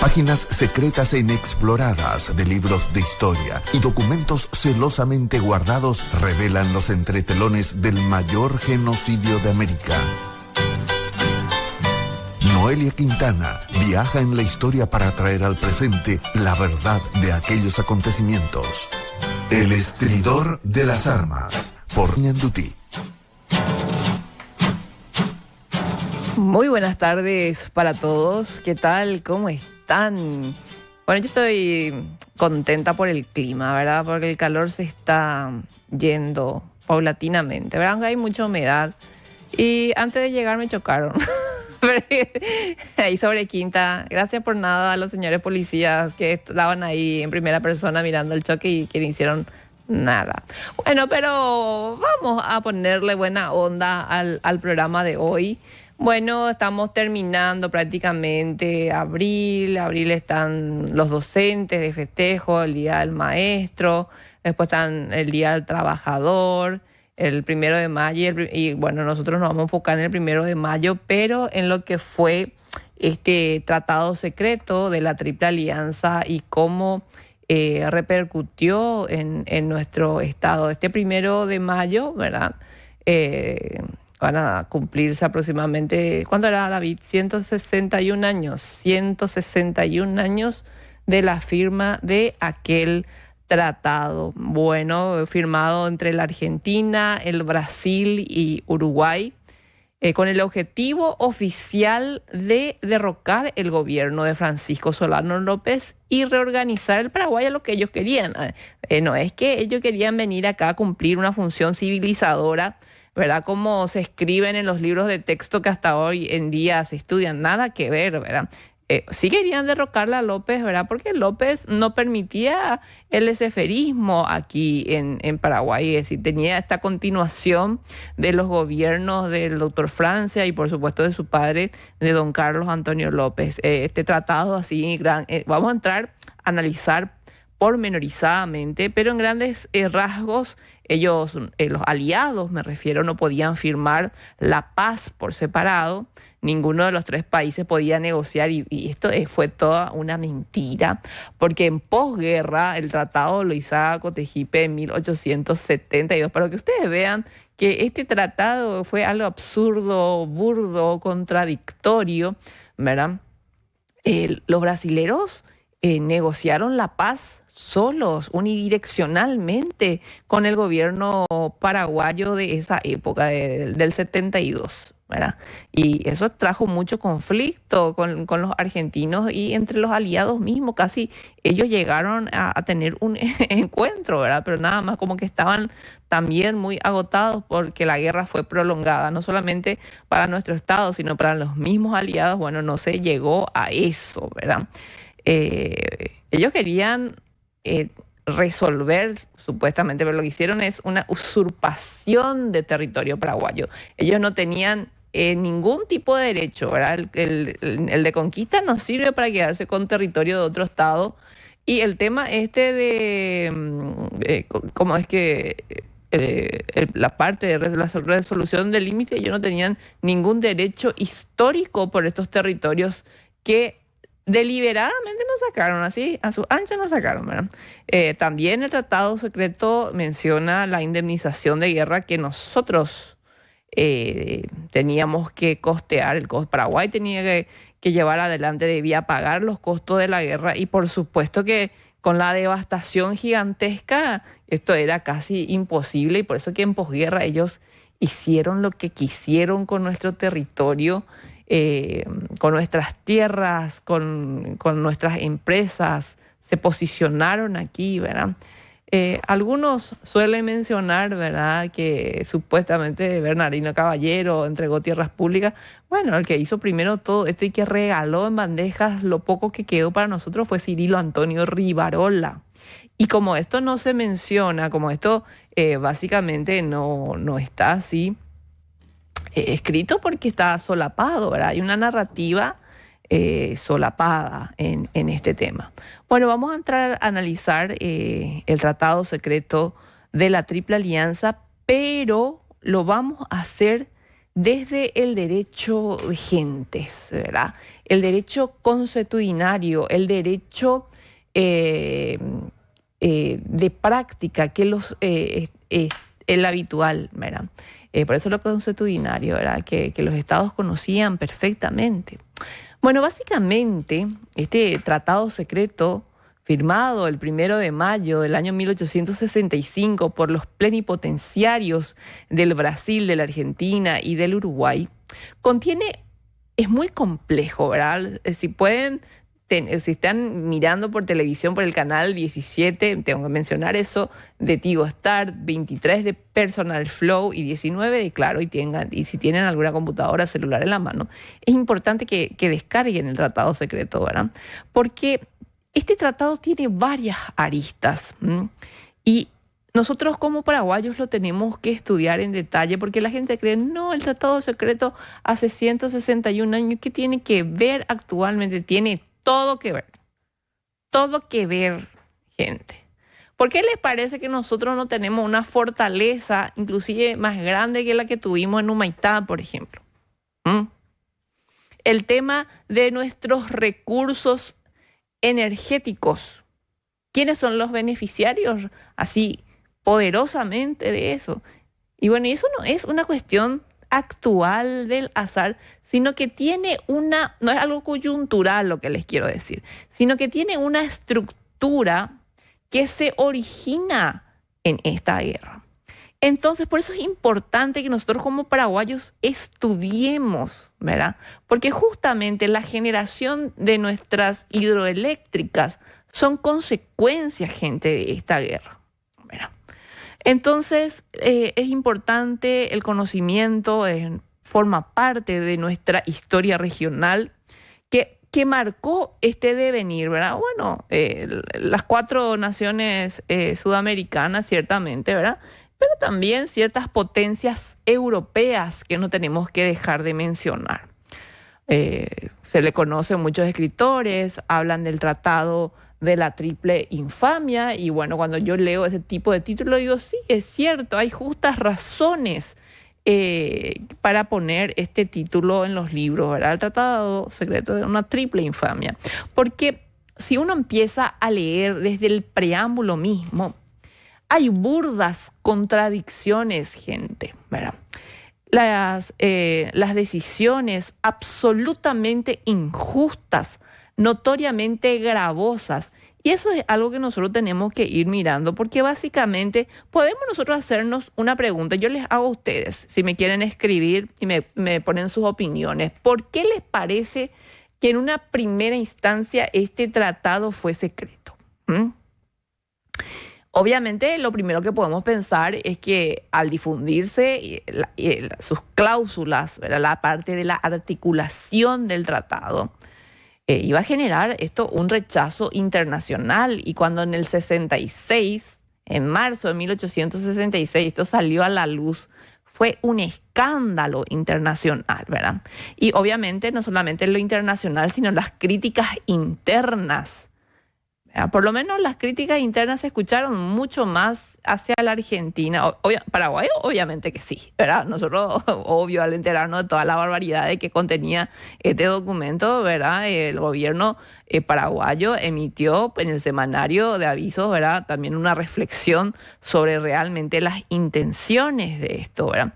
Páginas secretas e inexploradas de libros de historia y documentos celosamente guardados revelan los entretelones del mayor genocidio de América. Noelia Quintana viaja en la historia para traer al presente la verdad de aquellos acontecimientos. El estridor de las armas, por Ñandutí. Muy buenas tardes para todos. ¿Qué tal? ¿Cómo están? Bueno, yo estoy contenta por el clima, ¿verdad? Porque el calor se está yendo paulatinamente, ¿verdad? Aunque hay mucha humedad. Y antes de llegar me chocaron. Ahí sobre Quinta. Gracias por nada a los señores policías que estaban ahí en primera persona mirando el choque y que no hicieron nada. Bueno, pero vamos a ponerle buena onda al programa de hoy. Bueno, estamos terminando prácticamente abril. Abril están los docentes de festejo, el Día del Maestro, después están el Día del Trabajador, el 1 de mayo y bueno, nosotros nos vamos a enfocar en el 1 de mayo, pero en lo que fue este tratado secreto de la Triple Alianza y cómo repercutió en nuestro estado. Este 1 de mayo, ¿verdad? Van a cumplirse aproximadamente, ¿cuánto era, David? 161 años. 161 años de la firma de aquel tratado. Bueno, firmado entre la Argentina, el Brasil y Uruguay, con el objetivo oficial de derrocar el gobierno de Francisco Solano López y reorganizar el Paraguay a lo que ellos querían. No es que ellos querían venir acá a cumplir una función civilizadora, ¿verdad? Como se escriben en los libros de texto que hasta hoy en día se estudian, nada que ver, ¿verdad? Sí querían derrocarle a López, ¿verdad? Porque López no permitía el laissez-fairismo aquí en Paraguay, es decir, tenía esta continuación de los gobiernos del doctor Francia y por supuesto de su padre, de don Carlos Antonio López. Este tratado así, vamos a entrar a analizar pormenorizadamente, pero en grandes rasgos, ellos, los aliados, me refiero, no podían firmar la paz por separado. Ninguno de los tres países podía negociar y esto fue toda una mentira, porque en posguerra el tratado lo hizo Cotegipe en 1872, para que ustedes vean que este tratado fue algo absurdo, burdo, contradictorio, ¿verdad? Los brasileros negociaron la paz solos, unidireccionalmente, con el gobierno paraguayo de esa época, del 72, ¿verdad? Y eso trajo mucho conflicto con los argentinos y entre los aliados mismos. Casi ellos llegaron a tener un encuentro, ¿verdad? Pero nada más, como que estaban también muy agotados porque la guerra fue prolongada, no solamente para nuestro estado, sino para los mismos aliados. Bueno, no se llegó a eso, ¿verdad? Ellos querían resolver, supuestamente, pero lo que hicieron es una usurpación de territorio paraguayo. Ellos no tenían ningún tipo de derecho, ¿verdad? El de conquista no sirve para quedarse con territorio de otro estado. Y el tema ¿cómo es que la parte de la resolución del límite, ellos no tenían ningún derecho histórico por estos territorios que deliberadamente nos sacaron, así, a su ancha nos sacaron, ¿verdad? También el tratado secreto menciona la indemnización de guerra que nosotros teníamos que costear. Paraguay tenía que llevar adelante, debía pagar los costos de la guerra y por supuesto que con la devastación gigantesca esto era casi imposible y por eso que en posguerra ellos hicieron lo que quisieron con nuestro territorio, con nuestras tierras, con nuestras empresas, se posicionaron aquí, ¿verdad? Algunos suelen mencionar, ¿verdad?, que supuestamente Bernardino Caballero entregó tierras públicas. Bueno, el que hizo primero todo esto y que regaló en bandejas lo poco que quedó para nosotros fue Cirilo Antonio Rivarola. Y como esto no se menciona, como esto básicamente no está así escrito porque está solapado, ¿verdad? Hay una narrativa solapada en este tema. Bueno, vamos a entrar a analizar el tratado secreto de la Triple Alianza, pero lo vamos a hacer desde el derecho de gentes, ¿verdad? El derecho consuetudinario, el derecho de práctica, que el habitual, ¿verdad? Por eso lo consuetudinario, ¿verdad? Que los estados conocían perfectamente. Bueno, básicamente, este tratado secreto firmado el 1 de mayo del año 1865 por los plenipotenciarios del Brasil, de la Argentina y del Uruguay, es muy complejo, ¿verdad? Si están mirando por televisión por el canal 17, tengo que mencionar eso, de Tigo Start, 23 de Personal Flow y 19 de Claro, y si tienen alguna computadora celular en la mano, es importante que descarguen el tratado secreto, ¿verdad? Porque este tratado tiene varias aristas, y nosotros como paraguayos lo tenemos que estudiar en detalle, porque la gente cree, no, el tratado secreto hace 161 años, ¿qué tiene que ver actualmente? Tiene todo que ver, gente. ¿Por qué les parece que nosotros no tenemos una fortaleza inclusive más grande que la que tuvimos en Humaitá, por ejemplo? El tema de nuestros recursos energéticos. ¿Quiénes son los beneficiarios así poderosamente de eso? Y bueno, eso no es una cuestión actual del azar, sino que tiene no es algo coyuntural lo que les quiero decir, sino que tiene una estructura que se origina en esta guerra. Entonces, por eso es importante que nosotros como paraguayos estudiemos, ¿verdad? Porque justamente la generación de nuestras hidroeléctricas son consecuencias, gente, de esta guerra, ¿verdad? Entonces, es importante el conocimiento, forma parte de nuestra historia regional que marcó este devenir, ¿verdad? Bueno, las 4 naciones sudamericanas, ciertamente, ¿verdad? Pero también ciertas potencias europeas que no tenemos que dejar de mencionar. Se le conoce, muchos escritores hablan del tratado de la triple infamia, y bueno, cuando yo leo ese tipo de título digo, sí, es cierto, hay justas razones para poner este título en los libros, ¿verdad? El tratado secreto de una triple infamia. Porque si uno empieza a leer desde el preámbulo mismo, hay burdas contradicciones, gente, ¿verdad? Las decisiones absolutamente injustas, notoriamente gravosas. Y eso es algo que nosotros tenemos que ir mirando, porque básicamente podemos nosotros hacernos una pregunta. Yo les hago a ustedes, si me quieren escribir y me ponen sus opiniones. ¿Por qué les parece que en una primera instancia este tratado fue secreto? Obviamente, lo primero que podemos pensar es que al difundirse sus cláusulas, ¿verdad? La parte de la articulación del tratado, iba a generar esto un rechazo internacional. Y cuando en el 66, en marzo de 1866, esto salió a la luz, fue un escándalo internacional, ¿verdad? Y obviamente no solamente lo internacional, sino las críticas internas. Por lo menos las críticas internas se escucharon mucho más hacia la Argentina. Paraguay, obviamente que sí, ¿verdad? Nosotros, obvio, al enterarnos de toda la barbaridad que contenía este documento, ¿verdad? El gobierno paraguayo emitió en el semanario de avisos, ¿verdad? También una reflexión sobre realmente las intenciones de esto, ¿verdad?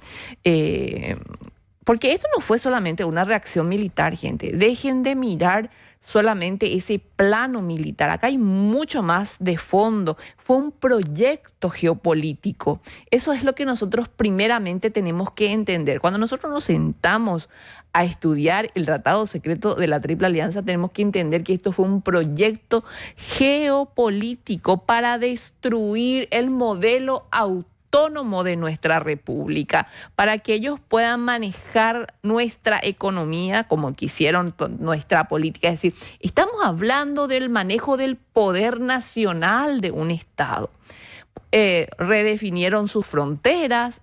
Porque esto no fue solamente una reacción militar, gente. Dejen de mirar solamente ese plano militar. Acá hay mucho más de fondo. Fue un proyecto geopolítico. Eso es lo que nosotros primeramente tenemos que entender. Cuando nosotros nos sentamos a estudiar el Tratado Secreto de la Triple Alianza, tenemos que entender que esto fue un proyecto geopolítico para destruir el modelo autónomo de nuestra república, para que ellos puedan manejar nuestra economía como quisieron, nuestra política. Es decir, estamos hablando del manejo del poder nacional de un Estado. Redefinieron sus fronteras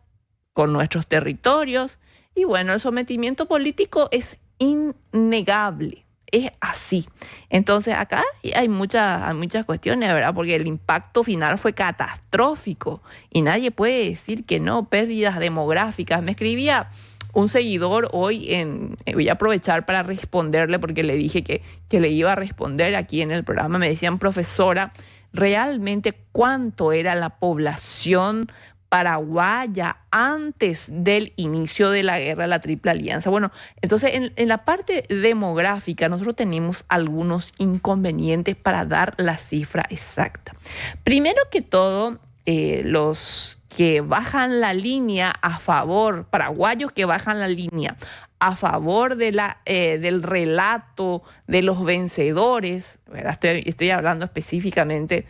con nuestros territorios y bueno, el sometimiento político es innegable. Es así. Entonces acá hay muchas cuestiones, ¿verdad? Porque el impacto final fue catastrófico y nadie puede decir que no. Pérdidas demográficas. Me escribía un seguidor hoy, voy a aprovechar para responderle, porque le dije que le iba a responder aquí en el programa. Me decían, profesora, ¿realmente cuánto era la población paraguaya antes del inicio de la guerra de la Triple Alianza? Bueno, entonces en la parte demográfica nosotros tenemos algunos inconvenientes para dar la cifra exacta. Primero que todo, los que bajan la línea a favor, paraguayos que bajan la línea a favor de del relato de los vencedores, ¿verdad? Estoy hablando específicamente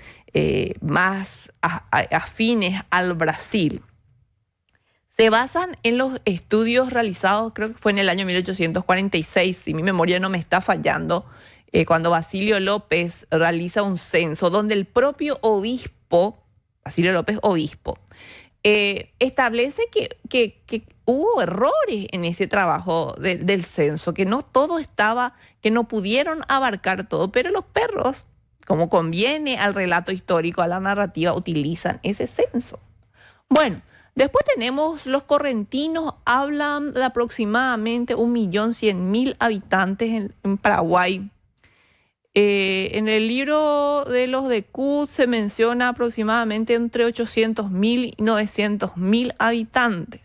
más afines al Brasil, se basan en los estudios realizados, creo que fue en el año 1846, si mi memoria no me está fallando, cuando Basilio López realiza un censo donde el propio obispo, Basilio López, obispo, establece que hubo errores en ese trabajo del censo, que no todo estaba, que no pudieron abarcar todo, pero los perros, como conviene al relato histórico, a la narrativa, utilizan ese censo. Bueno, después tenemos los correntinos, hablan de aproximadamente 1.100.000 habitantes en Paraguay. En el libro de los de Cud se menciona aproximadamente entre 800.000 y 900.000 habitantes.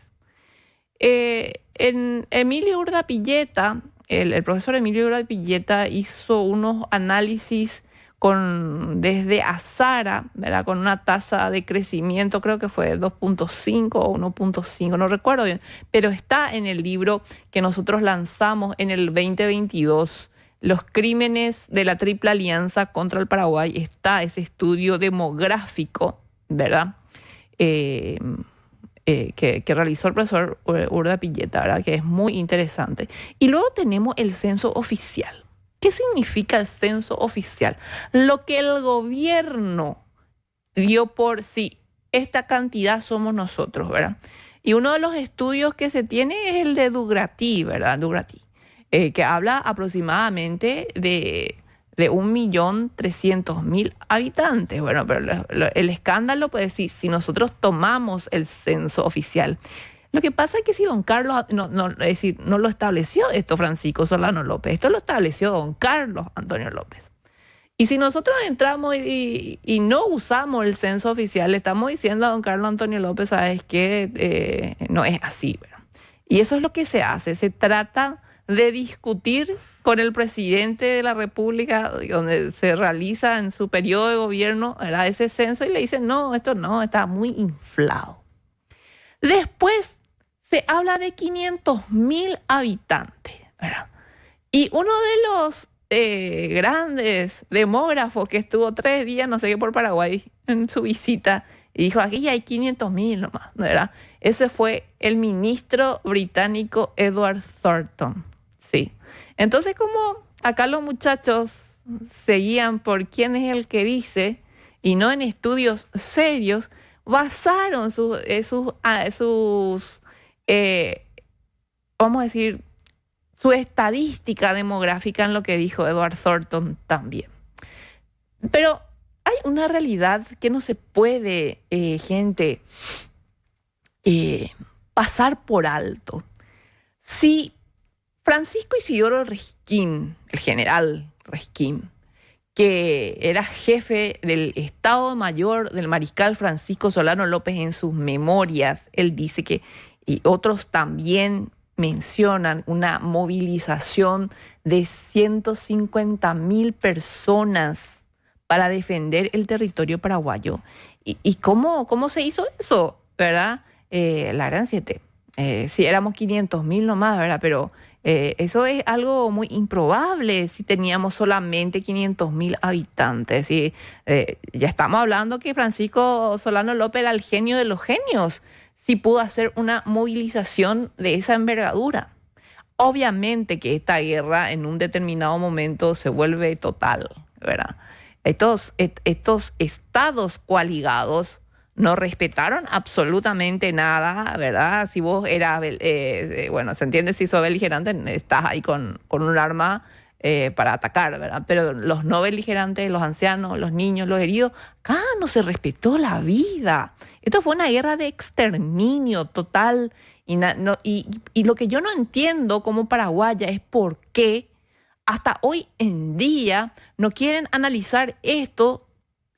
En Emilio Urdapilleta, el profesor Emilio Urdapilleta hizo unos análisis desde Azara, ¿verdad? Con una tasa de crecimiento, creo que fue 2.5 o 1.5, no recuerdo bien, pero está en el libro que nosotros lanzamos en el 2022. Los crímenes de la Triple Alianza contra el Paraguay, está ese estudio demográfico, ¿verdad? Que realizó el profesor Urdapilleta, ¿verdad? Que es muy interesante. Y luego tenemos el censo oficial. ¿Qué significa el censo oficial? Lo que el gobierno dio por sí, esta cantidad somos nosotros, ¿verdad? Y uno de los estudios que se tiene es el de Dugratí, ¿verdad? Dugratí. Que habla aproximadamente de 1.300.000 habitantes. Bueno, pero el escándalo, pues sí, si nosotros tomamos el censo oficial. Lo que pasa es que si don Carlos, es decir, no lo estableció esto Francisco Solano López, esto lo estableció don Carlos Antonio López. Y si nosotros entramos y no usamos el censo oficial, le estamos diciendo a don Carlos Antonio López, ¿sabes qué? No es así, ¿verdad? Y eso es lo que se hace, se trata de discutir con el presidente de la República, donde se realiza en su periodo de gobierno, ¿verdad? Ese censo, y le dicen, no, esto no, está muy inflado. Después se habla de 500.000 habitantes, ¿verdad? Y uno de los grandes demógrafos que estuvo 3 días, no sé qué, por Paraguay en su visita, y dijo, aquí hay 500.000 nomás, ¿verdad? Ese fue el ministro británico Edward Thornton. Sí. Entonces, como acá los muchachos se guían por quién es el que dice y no en estudios serios, basaron vamos a decir, su estadística demográfica en lo que dijo Edward Thornton también. Pero hay una realidad que no se puede, gente, pasar por alto. Si Francisco Isidoro Resquín, el general Resquín, que era jefe del Estado Mayor del mariscal Francisco Solano López, en sus memorias, él dice que, y otros también mencionan, una movilización de 150.000 personas para defender el territorio paraguayo. ¿Y cómo se hizo eso, verdad? La gran 7. Si éramos 500.000 nomás, ¿verdad? Pero eso es algo muy improbable si teníamos solamente 500.000 habitantes. Y ya estamos hablando que Francisco Solano López era el genio de los genios, si pudo hacer una movilización de esa envergadura. Obviamente que esta guerra en un determinado momento se vuelve total, ¿verdad? Estos estados coaligados no respetaron absolutamente nada, ¿verdad? Si vos eras, bueno, se entiende, si sos beligerante, estás ahí con un arma para atacar, ¿verdad? Pero los no beligerantes, los ancianos, los niños, los heridos, acá no se respetó la vida. Esto fue una guerra de exterminio total Y lo que yo no entiendo como paraguaya es por qué hasta hoy en día no quieren analizar esto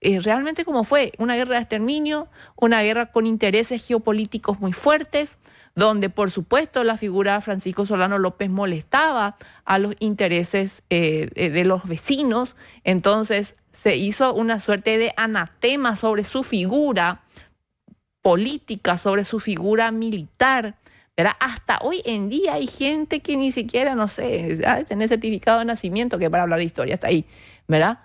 realmente como fue una guerra de exterminio, una guerra con intereses geopolíticos muy fuertes, donde por supuesto la figura de Francisco Solano López molestaba a los intereses de los vecinos. Entonces se hizo una suerte de anatema sobre su figura política, sobre su figura militar, ¿verdad? Hasta hoy en día hay gente que ni siquiera, no sé, tener certificado de nacimiento, que para hablar de historia está ahí, ¿verdad?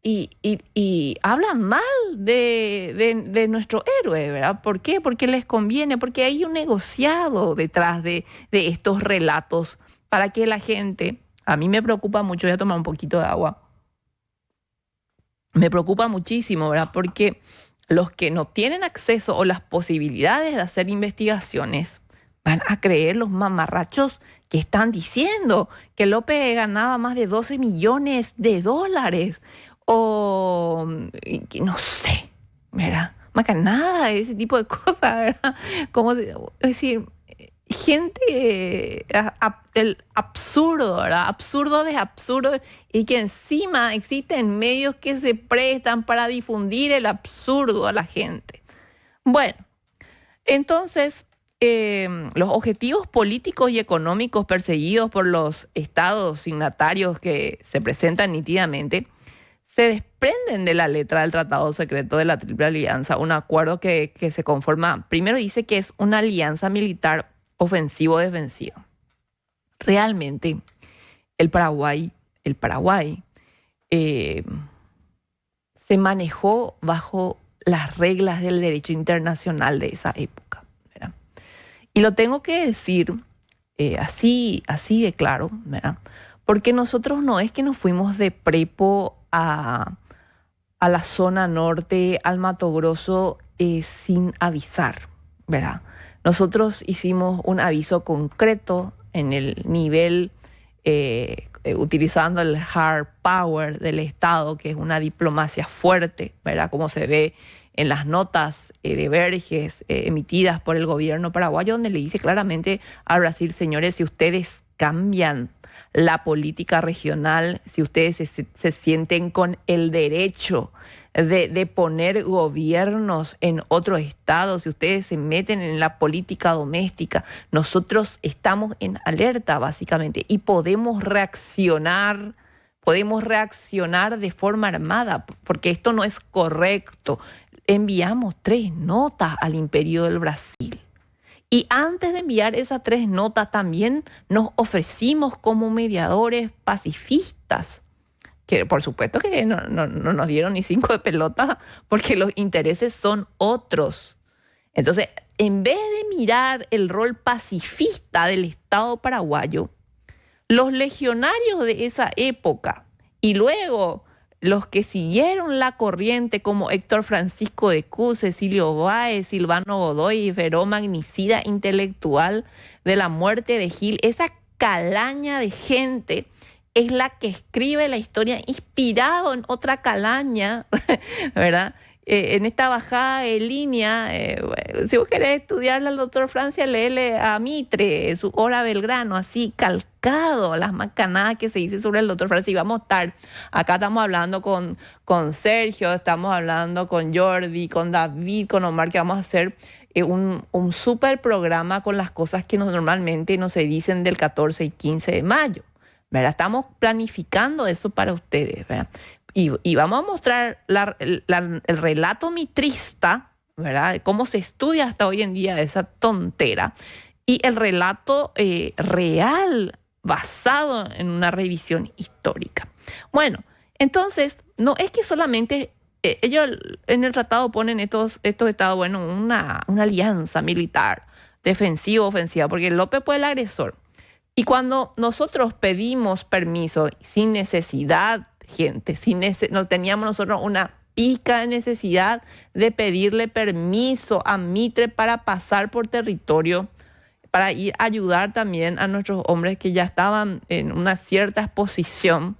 Y hablan mal de nuestro héroe, ¿verdad? ¿Por qué? Porque les conviene, porque hay un negociado detrás de estos relatos para que la gente, a mí me preocupa mucho, voy a tomar un poquito de agua, me preocupa muchísimo, ¿verdad? Porque los que no tienen acceso o las posibilidades de hacer investigaciones van a creer los mamarrachos que están diciendo que López ganaba más de 12 millones de dólares o no sé, ¿verdad? Más que nada, ese tipo de cosas, ¿verdad? Es decir, gente el absurdo, ¿verdad? Absurdo de absurdo, y que encima existen medios que se prestan para difundir el absurdo a la gente. Bueno, entonces los objetivos políticos y económicos perseguidos por los estados signatarios que se presentan nítidamente se desprenden de la letra del Tratado Secreto de la Triple Alianza, un acuerdo que se conforma, primero dice que es una alianza militar ofensivo-defensivo. Realmente el Paraguay se manejó bajo las reglas del derecho internacional de esa época, ¿verdad? Y lo tengo que decir así de claro, ¿verdad? Porque nosotros no es que nos fuimos de prepo a la zona norte, al Mato Grosso, sin avisar, ¿verdad? Nosotros hicimos un aviso concreto en el nivel, utilizando el hard power del Estado, que es una diplomacia fuerte, ¿verdad? Como se ve en las notas de Verges emitidas por el gobierno paraguayo, donde le dice claramente a Brasil: señores, si ustedes cambian la política regional, si ustedes se sienten con el derecho de poner gobiernos en otro estado, si ustedes se meten en la política doméstica, nosotros estamos en alerta básicamente y podemos reaccionar de forma armada, porque esto no es correcto. Enviamos 3 notas al Imperio del Brasil. Y antes de enviar esas 3 notas también nos ofrecimos como mediadores pacifistas, que por supuesto que no nos dieron ni 5 de pelota, porque los intereses son otros. Entonces, en vez de mirar el rol pacifista del Estado paraguayo, los legionarios de esa época y luego los que siguieron la corriente, como Héctor Francisco de Cuz, Cecilio Báez, Silvano Godoy y Feró, magnicida intelectual de la muerte de Gil, esa calaña de gente es la que escribe la historia inspirado en otra calaña, ¿verdad? En esta bajada de línea, si vos querés estudiarle al doctor Francia, léele a Mitre, su Hora Belgrano, así calcado, las macanadas que se dice sobre el doctor Francia. Y vamos a estar, acá estamos hablando con Sergio, estamos hablando con Jordi, con David, con Omar, que vamos a hacer un súper programa con las cosas que normalmente no se dicen del 14 y 15 de mayo, ¿verdad? Estamos planificando eso para ustedes, ¿verdad? Y vamos a mostrar el relato mitrista, ¿verdad? Cómo se estudia hasta hoy en día esa tontera. Y el relato real, basado en una revisión histórica. Bueno, entonces, no es que solamente ellos en el tratado ponen estos estados, bueno, una alianza militar, defensiva, ofensiva, porque López fue el agresor. Y cuando nosotros pedimos permiso sin necesidad, gente, no teníamos nosotros una pica de necesidad de pedirle permiso a Mitre para pasar por territorio, para ir a ayudar también a nuestros hombres que ya estaban en una cierta exposición,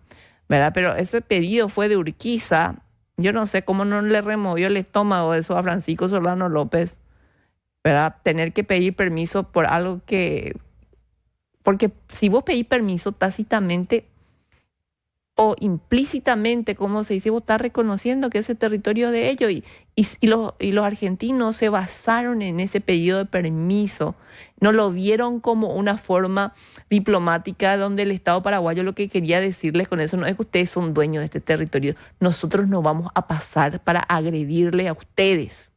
¿verdad? Pero ese pedido fue de Urquiza. Yo no sé cómo no le removió el estómago eso a Francisco Solano López, ¿verdad? Tener que pedir permiso por algo que... Porque si vos pedís permiso tácitamente o implícitamente, como se dice, vos estás reconociendo que ese territorio de ellos y los argentinos se basaron en ese pedido de permiso. No lo vieron como una forma diplomática donde el Estado paraguayo lo que quería decirles con eso no es que ustedes son dueños de este territorio. Nosotros no vamos a pasar para agredirle a ustedes.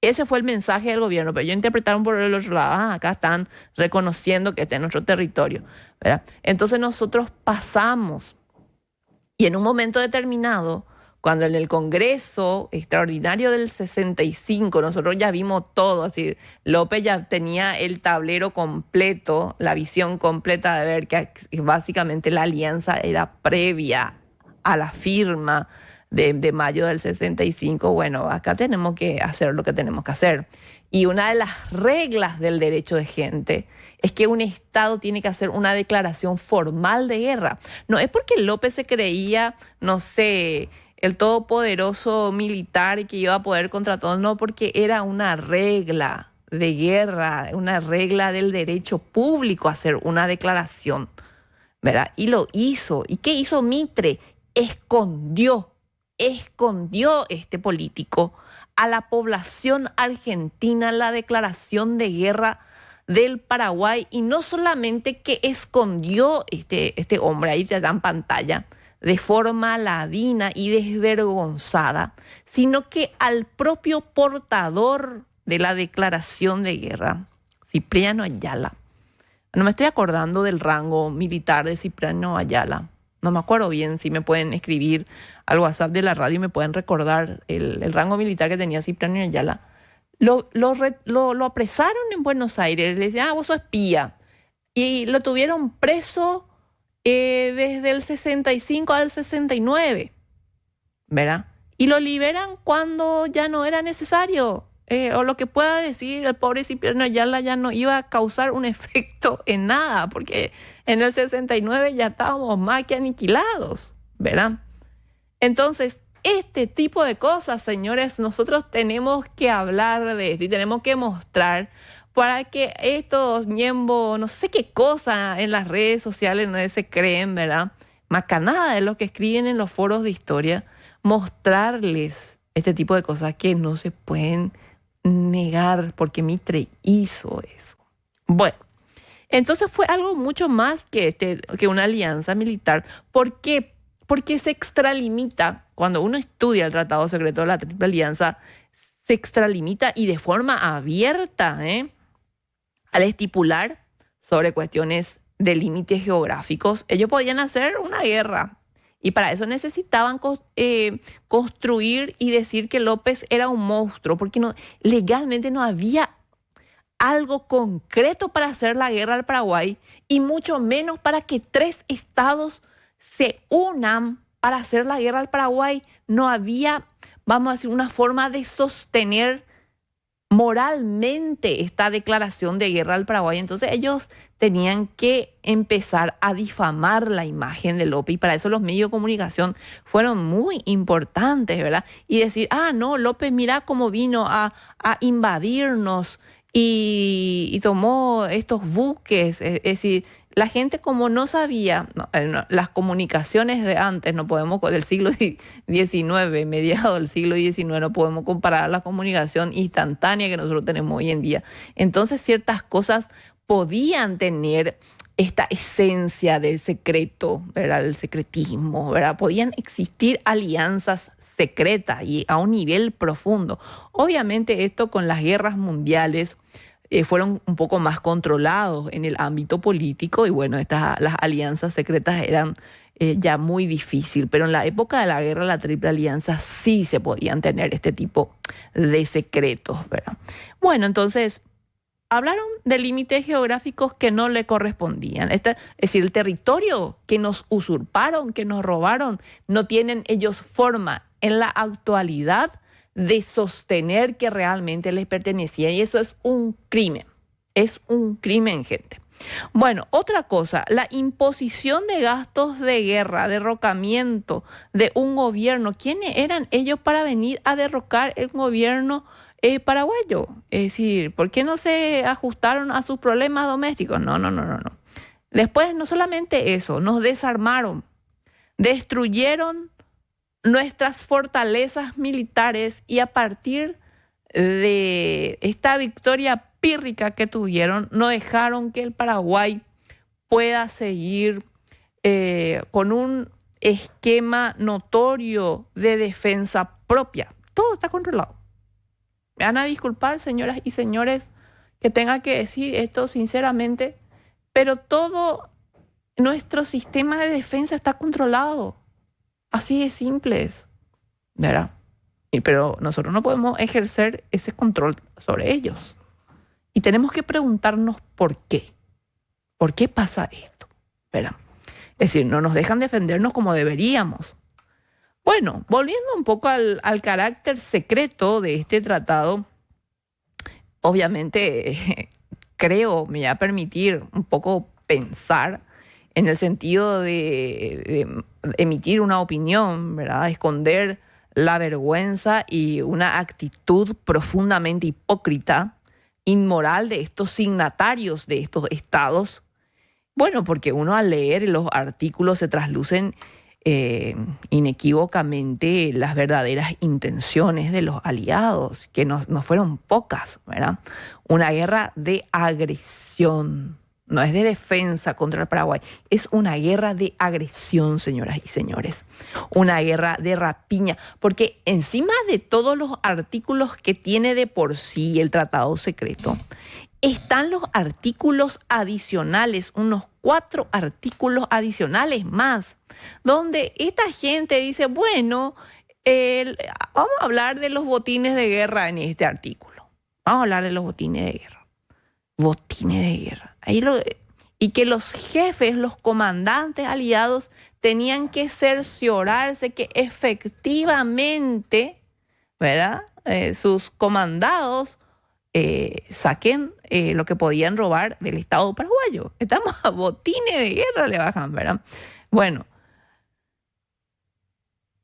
Ese fue el mensaje del gobierno, pero ellos interpretaron por el otro lado, acá están reconociendo que este es nuestro territorio, ¿verdad? Entonces nosotros pasamos y en un momento determinado, cuando en el Congreso Extraordinario del 65, nosotros ya vimos todo, así, López ya tenía el tablero completo, la visión completa de ver que básicamente la alianza era previa a la firma de mayo del 65, bueno, acá tenemos que hacer lo que tenemos que hacer. Y una de las reglas del derecho de gente es que un Estado tiene que hacer una declaración formal de guerra. No es porque López se creía, no sé, el todopoderoso militar y que iba a poder contra todos, no, porque era una regla de guerra, una regla del derecho público hacer una declaración, ¿verdad? Y lo hizo. ¿Y qué hizo Mitre? Escondió este político a la población argentina la declaración de guerra del Paraguay, y no solamente que escondió este hombre, ahí te dan pantalla, de forma ladina y desvergonzada, sino que al propio portador de la declaración de guerra, Cipriano Ayala. No me estoy acordando del rango militar de Cipriano Ayala. No me acuerdo bien, si me pueden escribir al WhatsApp de la radio y me pueden recordar el rango militar que tenía Cipriano Ayala. Lo apresaron en Buenos Aires, le decían, vos sos espía. Y lo tuvieron preso desde el 65 al 69, ¿verdad? Y lo liberan cuando ya no era necesario. O lo que pueda decir el pobre Cipriano Ayala ya no iba a causar un efecto en nada, porque en el 69 ya estábamos más que aniquilados, ¿verdad? Entonces, este tipo de cosas, señores, nosotros tenemos que hablar de esto y tenemos que mostrar para que estos ñembos, no sé qué cosa en las redes sociales no se creen, ¿verdad? Macanada de lo que escriben en los foros de historia, mostrarles este tipo de cosas que no se pueden negar porque Mitre hizo eso. Bueno, entonces fue algo mucho más que una alianza militar. ¿Por qué? Porque se extralimita, cuando uno estudia el Tratado Secreto de la Triple Alianza, se extralimita y de forma abierta, al estipular sobre cuestiones de límites geográficos. Ellos podían hacer una guerra y para eso necesitaban construir y decir que López era un monstruo, porque legalmente no había algo concreto para hacer la guerra al Paraguay y mucho menos para que 3 estados se unan para hacer la guerra al Paraguay. No había, vamos a decir, una forma de sostener moralmente esta declaración de guerra al Paraguay. Entonces ellos tenían que empezar a difamar la imagen de López y para eso los medios de comunicación fueron muy importantes, ¿verdad? Y decir, no, López, mira cómo vino a invadirnos y tomó estos buques, es decir, la gente como no sabía, las comunicaciones de antes, no podemos, del siglo XIX, mediados del siglo XIX, no podemos comparar la comunicación instantánea que nosotros tenemos hoy en día. Entonces ciertas cosas podían tener esta esencia de secreto, ¿verdad? El secretismo, ¿verdad? Podían existir alianzas secretas y a un nivel profundo. Obviamente esto con las guerras mundiales fueron un poco más controlados en el ámbito político y bueno, las alianzas secretas eran ya muy difícil, pero en la época de la guerra de la Triple Alianza sí se podían tener este tipo de secretos, ¿verdad? Bueno, entonces hablaron de límites geográficos que no le correspondían. Es decir, el territorio que nos usurparon, que nos robaron, no tienen ellos forma en la actualidad de sostener que realmente les pertenecía. Y eso es un crimen. Es un crimen, gente. Bueno, otra cosa, la imposición de gastos de guerra, derrocamiento de un gobierno. ¿Quiénes eran ellos para venir a derrocar el gobierno paraguayo. Es decir, ¿por qué no se ajustaron a sus problemas domésticos? No. Después, no solamente eso, nos desarmaron, destruyeron nuestras fortalezas militares y a partir de esta victoria pírrica que tuvieron, no dejaron que el Paraguay pueda seguir con un esquema notorio de defensa propia. Todo está controlado. Me van a disculpar, señoras y señores, que tenga que decir esto sinceramente, pero todo nuestro sistema de defensa está controlado. Así de simple es, ¿verdad? Pero nosotros no podemos ejercer ese control sobre ellos. Y tenemos que preguntarnos por qué. ¿Por qué pasa esto? ¿Verdad? Es decir, no nos dejan defendernos como deberíamos. Bueno, volviendo un poco al carácter secreto de este tratado, obviamente creo, me va a permitir un poco pensar en el sentido de emitir una opinión, ¿verdad? Esconder la vergüenza y una actitud profundamente hipócrita, inmoral de estos signatarios de estos estados. Bueno, porque uno al leer los artículos se traslucen inequívocamente las verdaderas intenciones de los aliados, que no fueron pocas, ¿verdad? Una guerra de agresión, no es de defensa contra el Paraguay, es una guerra de agresión, señoras y señores. Una guerra de rapiña, porque encima de todos los artículos que tiene de por sí el tratado secreto, están los artículos adicionales, unos 4 artículos adicionales más, donde esta gente dice, bueno, vamos a hablar de los botines de guerra en este artículo. Vamos a hablar de los botines de guerra. Botines de guerra. Y que los jefes, los comandantes aliados, tenían que cerciorarse que efectivamente, ¿verdad? Sus comandados saquen lo que podían robar del Estado paraguayo. Estamos a botines de guerra, le bajan, ¿verdad? Bueno,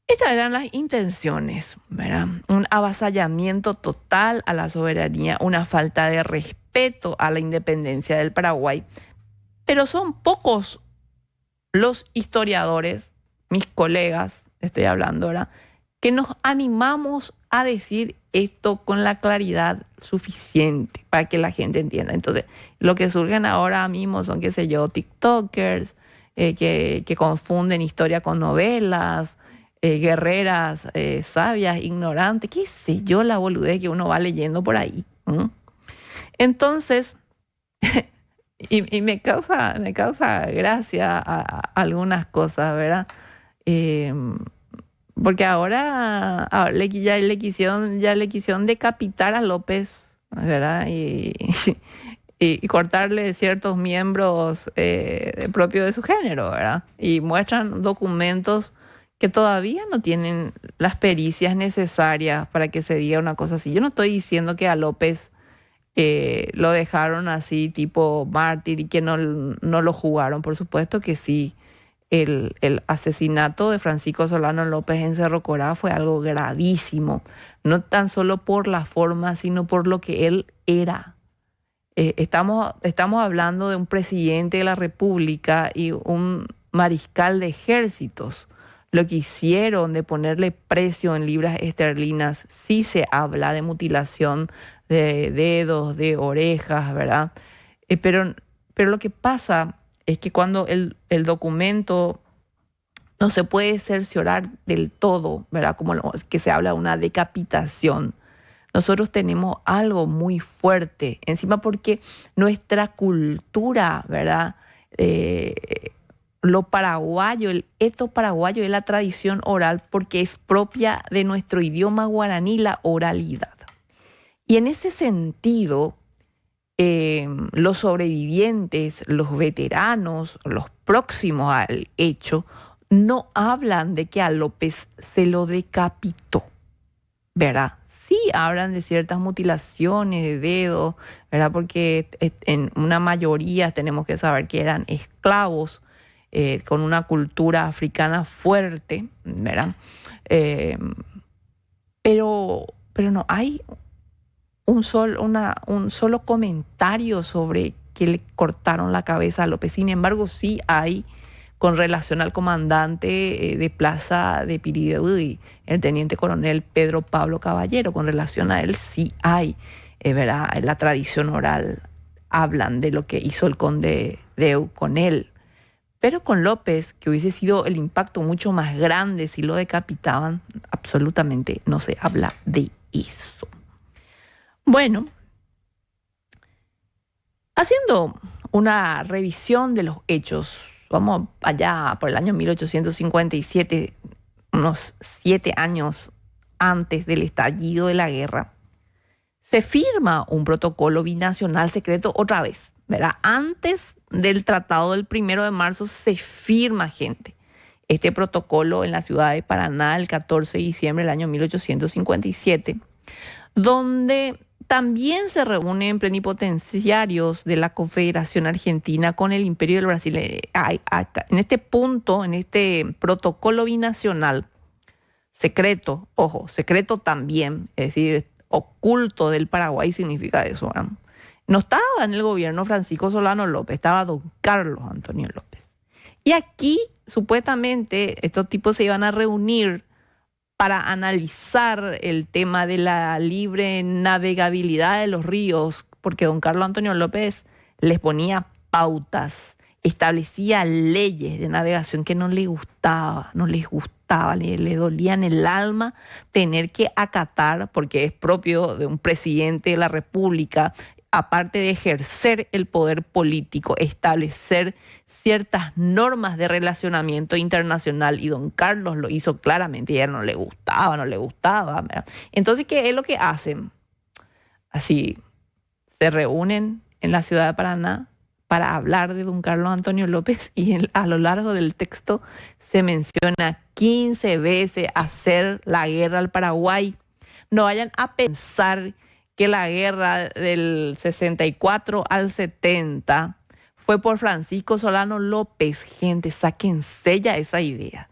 estas eran las intenciones, ¿verdad? Un avasallamiento total a la soberanía, una falta de respeto a la independencia del Paraguay. Pero son pocos los historiadores, mis colegas, estoy hablando ahora, que nos animamos a decir esto con la claridad suficiente para que la gente entienda. Entonces, lo que surgen ahora mismo son, qué sé yo, TikTokers que confunden historia con novelas, guerreras sabias, ignorantes, qué sé yo, la boludez que uno va leyendo por ahí. Entonces, y me causa gracia algunas cosas, ¿verdad? Porque ahora ya le quisieron decapitar a López, ¿verdad? Y cortarle ciertos miembros propios de su género, ¿verdad? Y muestran documentos que todavía no tienen las pericias necesarias para que se diga una cosa así. Yo no estoy diciendo que a López lo dejaron así tipo mártir y que no lo jugaron. Por supuesto que sí. El asesinato de Francisco Solano López en Cerro Corá fue algo gravísimo, no tan solo por la forma, sino por lo que él era. Estamos hablando de un presidente de la República y un mariscal de ejércitos. Lo que hicieron de ponerle precio en libras esterlinas, sí se habla de mutilación de dedos, de orejas, ¿verdad? Pero lo que pasa es que cuando el documento no se puede cerciorar del todo, ¿verdad? Como que se habla de una decapitación. Nosotros tenemos algo muy fuerte, encima porque nuestra cultura, ¿verdad? Lo paraguayo, el eto paraguayo es la tradición oral porque es propia de nuestro idioma guaraní, la oralidad. Y en ese sentido, los sobrevivientes, los veteranos, los próximos al hecho, no hablan de que a López se lo decapitó, ¿verdad? Sí hablan de ciertas mutilaciones de dedos, ¿verdad? Porque en una mayoría tenemos que saber que eran esclavos con una cultura africana fuerte, ¿verdad? Pero no hay un solo comentario sobre que le cortaron la cabeza a López. Sin embargo, sí hay, con relación al comandante de Plaza de Piribebuy, el teniente coronel Pedro Pablo Caballero, con relación a él sí hay, ¿verdad? En la tradición oral hablan de lo que hizo el conde Deu con él. Pero con López, que hubiese sido el impacto mucho más grande si lo decapitaban, absolutamente no se habla de eso. Bueno, haciendo una revisión de los hechos, vamos allá por el año 1857, unos 7 años antes del estallido de la guerra, se firma un protocolo binacional secreto otra vez, ¿verdad? Antes del tratado del 1 de marzo se firma, gente, este protocolo en la ciudad de Paraná el 14 de diciembre del año 1857, donde también se reúnen plenipotenciarios de la Confederación Argentina con el Imperio del Brasil. En este punto, en este protocolo binacional, secreto, ojo, secreto también, es decir, oculto del Paraguay significa eso, ¿verdad? No estaba en el gobierno Francisco Solano López, estaba don Carlos Antonio López. Y aquí, supuestamente, estos tipos se iban a reunir para analizar el tema de la libre navegabilidad de los ríos, porque don Carlos Antonio López les ponía pautas, establecía leyes de navegación que no les gustaba, le dolían el alma tener que acatar, porque es propio de un presidente de la República, aparte de ejercer el poder político, establecer ciertas normas de relacionamiento internacional, y don Carlos lo hizo claramente, y a él no le gustaba. ¿Verdad? Entonces, ¿qué es lo que hacen? Así, se reúnen en la ciudad de Paraná para hablar de don Carlos Antonio López, y a lo largo del texto se menciona 15 veces hacer la guerra al Paraguay. No vayan a pensar que la guerra del 64 al 70 fue por Francisco Solano López. Gente, sáquense ya esa idea.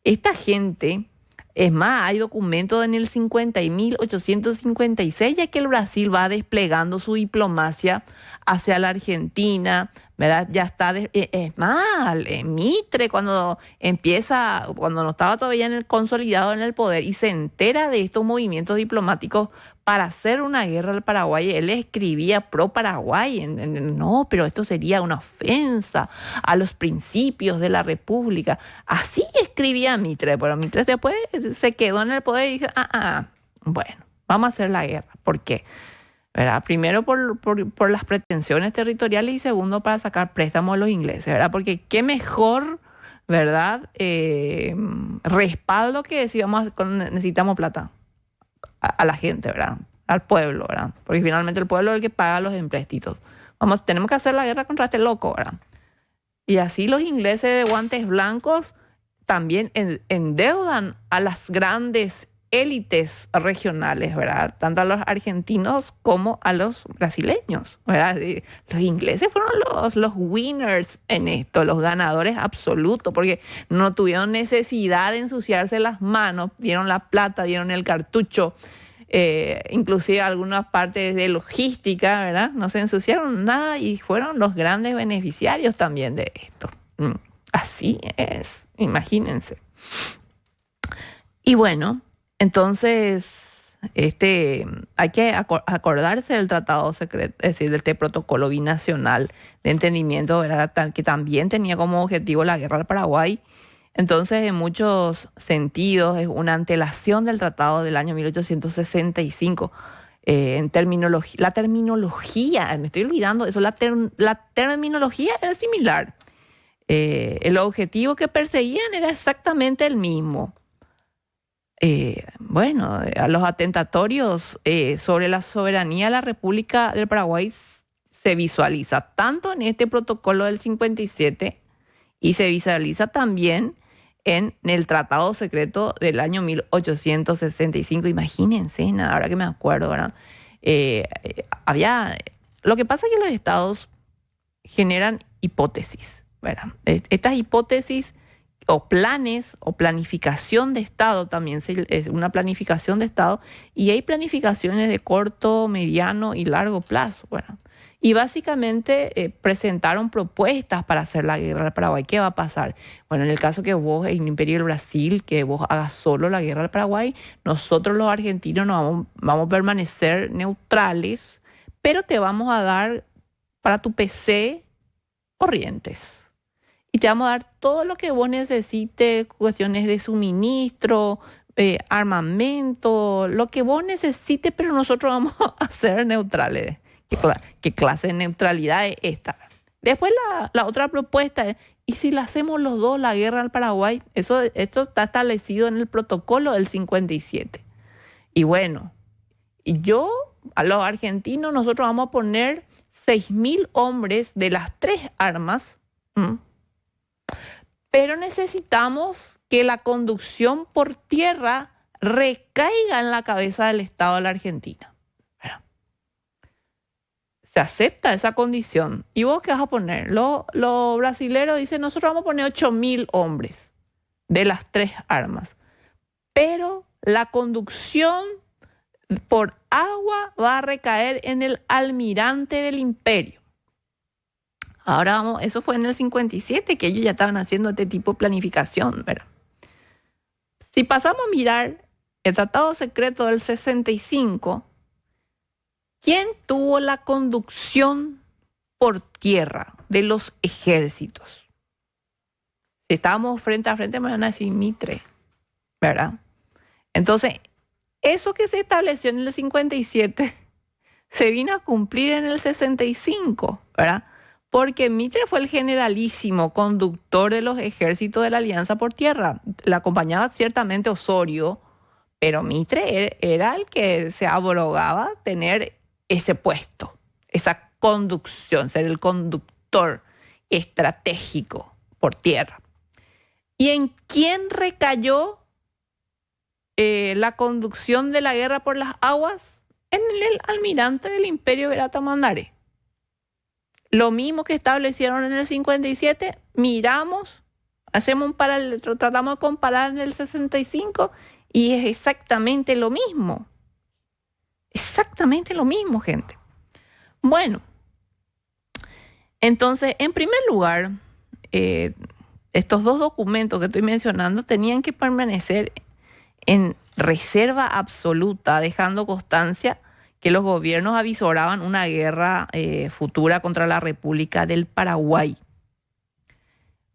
Esta gente, es más, hay documentos en el 50 y 1856, ya que el Brasil va desplegando su diplomacia hacia la Argentina, ¿verdad? Ya está, es más, Mitre cuando no estaba todavía consolidado en el poder y se entera de estos movimientos diplomáticos para hacer una guerra al Paraguay, él escribía pro Paraguay, no, pero esto sería una ofensa a los principios de la República. Así escribía Mitre, pero Mitre después se quedó en el poder y dijo, bueno, vamos a hacer la guerra. ¿Por qué? ¿Verdad? Primero por las pretensiones territoriales y segundo para sacar préstamos a los ingleses, ¿verdad? Porque qué mejor, ¿verdad? Respaldo que decir, necesitamos plata a la gente, ¿verdad? Al pueblo, ¿verdad? Porque finalmente el pueblo es el que paga los empréstitos. Tenemos que hacer la guerra contra este loco, ¿verdad? Y así los ingleses de guantes blancos también endeudan a las grandes élites regionales, ¿verdad? Tanto a los argentinos como a los brasileños, ¿verdad? Los ingleses fueron los winners en esto, los ganadores absolutos, porque no tuvieron necesidad de ensuciarse las manos, dieron la plata, dieron el cartucho, inclusive algunas partes de logística, ¿verdad? No se ensuciaron nada y fueron los grandes beneficiarios también de esto. Así es, imagínense. Y bueno, entonces, hay que acordarse del tratado secreto, es decir, de este protocolo binacional de entendimiento, ¿verdad? Que también tenía como objetivo la guerra al Paraguay. Entonces, en muchos sentidos, es una antelación del tratado del año 1865. En la terminología, me estoy olvidando eso, la terminología es similar. El objetivo que perseguían era exactamente el mismo. A los atentatorios sobre la soberanía de la República del Paraguay se visualiza tanto en este protocolo del 57 y se visualiza también en el tratado secreto del año 1865. Imagínense, ahora que me acuerdo, ¿verdad? Lo que pasa es que los estados generan hipótesis, ¿verdad? Estas hipótesis o planes o planificación de Estado, también es una planificación de Estado, y hay planificaciones de corto, mediano y largo plazo. Bueno, y básicamente presentaron propuestas para hacer la guerra al Paraguay. ¿Qué va a pasar? Bueno, en el caso que vos, en el Imperio del Brasil, que vos hagas solo la guerra al Paraguay, nosotros los argentinos vamos a permanecer neutrales, pero te vamos a dar para tu PC corrientes. Y te vamos a dar todo lo que vos necesites, cuestiones de suministro, armamento, lo que vos necesites, pero nosotros vamos a ser neutrales. ¿Qué clase de neutralidad es esta? Después la otra propuesta es, ¿y si la hacemos los dos la guerra al Paraguay? Esto está establecido en el protocolo del 57. Y bueno, a los argentinos, nosotros vamos a poner 6.000 hombres de las 3 armas, pero necesitamos que la conducción por tierra recaiga en la cabeza del Estado de la Argentina. Se acepta esa condición. ¿Y vos qué vas a poner? Los brasileros dicen, nosotros vamos a poner 8.000 hombres de las 3 armas, pero la conducción por agua va a recaer en el almirante del imperio. Ahora vamos, eso fue en el 57, que ellos ya estaban haciendo este tipo de planificación, ¿verdad? Si pasamos a mirar el Tratado Secreto del 65, ¿quién tuvo la conducción por tierra de los ejércitos? Si estábamos frente a frente, me van a decir Mitre, ¿verdad? Entonces, eso que se estableció en el 57 se vino a cumplir en el 65, ¿verdad? Porque Mitre fue el generalísimo conductor de los ejércitos de la Alianza por Tierra. La acompañaba ciertamente Osorio, pero Mitre era el que se abrogaba tener ese puesto, esa conducción, ser el conductor estratégico por tierra. ¿Y en quién recayó la conducción de la guerra por las aguas? En el almirante del Imperio Berata Mandaré. Lo mismo que establecieron en el 57, miramos, hacemos tratamos de comparar en el 65 y es exactamente lo mismo. Exactamente lo mismo, gente. Bueno, entonces, en primer lugar, estos 2 documentos que estoy mencionando tenían que permanecer en reserva absoluta, dejando constancia que los gobiernos avisoraban una guerra futura contra la República del Paraguay.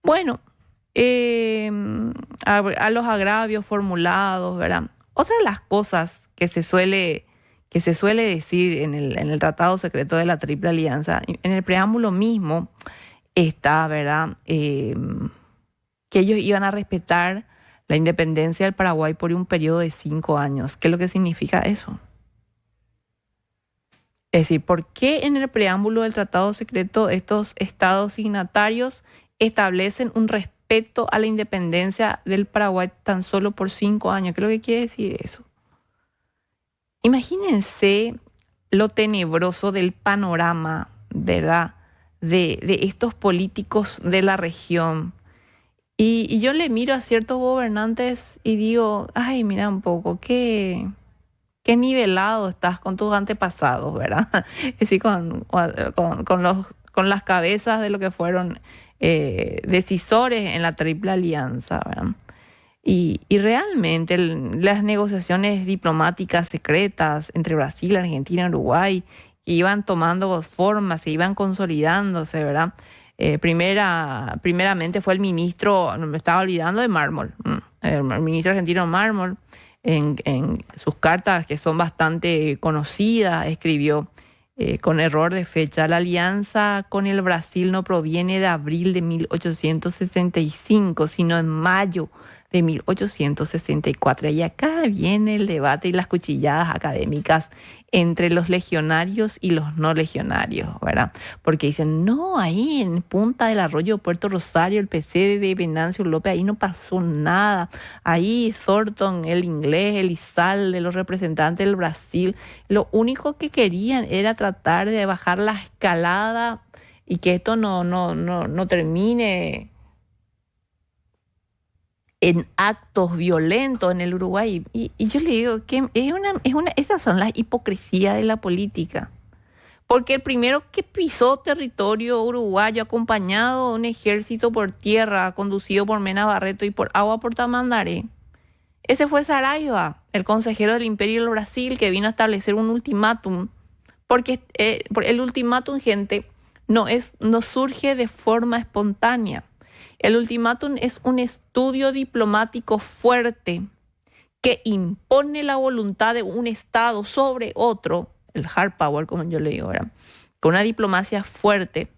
Bueno, a los agravios formulados, ¿verdad? Otra de las cosas que se suele decir en el Tratado Secreto de la Triple Alianza, en el preámbulo mismo está, ¿verdad?, que ellos iban a respetar la independencia del Paraguay por un periodo de 5 años. ¿Qué es lo que significa eso? Es decir, ¿por qué en el preámbulo del Tratado Secreto estos estados signatarios establecen un respeto a la independencia del Paraguay tan solo por 5 años? ¿Qué es lo que quiere decir eso? Imagínense lo tenebroso del panorama, ¿verdad?, de estos políticos de la región. Y yo le miro a ciertos gobernantes y digo, ay, mira un poco, qué nivelado estás con tus antepasados, ¿verdad? Es decir, con las cabezas de lo que fueron decisores en la Triple Alianza, ¿verdad? Y realmente las negociaciones diplomáticas secretas entre Brasil, Argentina y Uruguay que iban tomando forma, se iban consolidándose, ¿verdad? Primeramente fue el ministro, no me estaba olvidando de Mármol, el ministro argentino Mármol, en sus cartas que son bastante conocidas, escribió con error de fecha: la alianza con el Brasil no proviene de abril de 1865, sino en mayo de 1864. Y acá viene el debate y las cuchilladas académicas entre los legionarios y los no legionarios, ¿verdad? Porque dicen, no, ahí en Punta del Arroyo, Puerto Rosario, el PC de Venancio López, ahí no pasó nada. Ahí Thornton, el inglés, el Izal, de los representantes del Brasil, lo único que querían era tratar de bajar la escalada y que esto no termine en actos violentos en el Uruguay. Y yo le digo que esas son las hipocresías de la política. Porque el primero que pisó territorio uruguayo acompañado de un ejército por tierra conducido por Mena Barreto y por agua por Tamandaré, ese fue Saraiva, el consejero del Imperio del Brasil, que vino a establecer un ultimátum. Porque el ultimátum, gente, no surge de forma espontánea. El ultimátum es un estudio diplomático fuerte que impone la voluntad de un Estado sobre otro, el hard power, como yo le digo ahora, con una diplomacia fuerte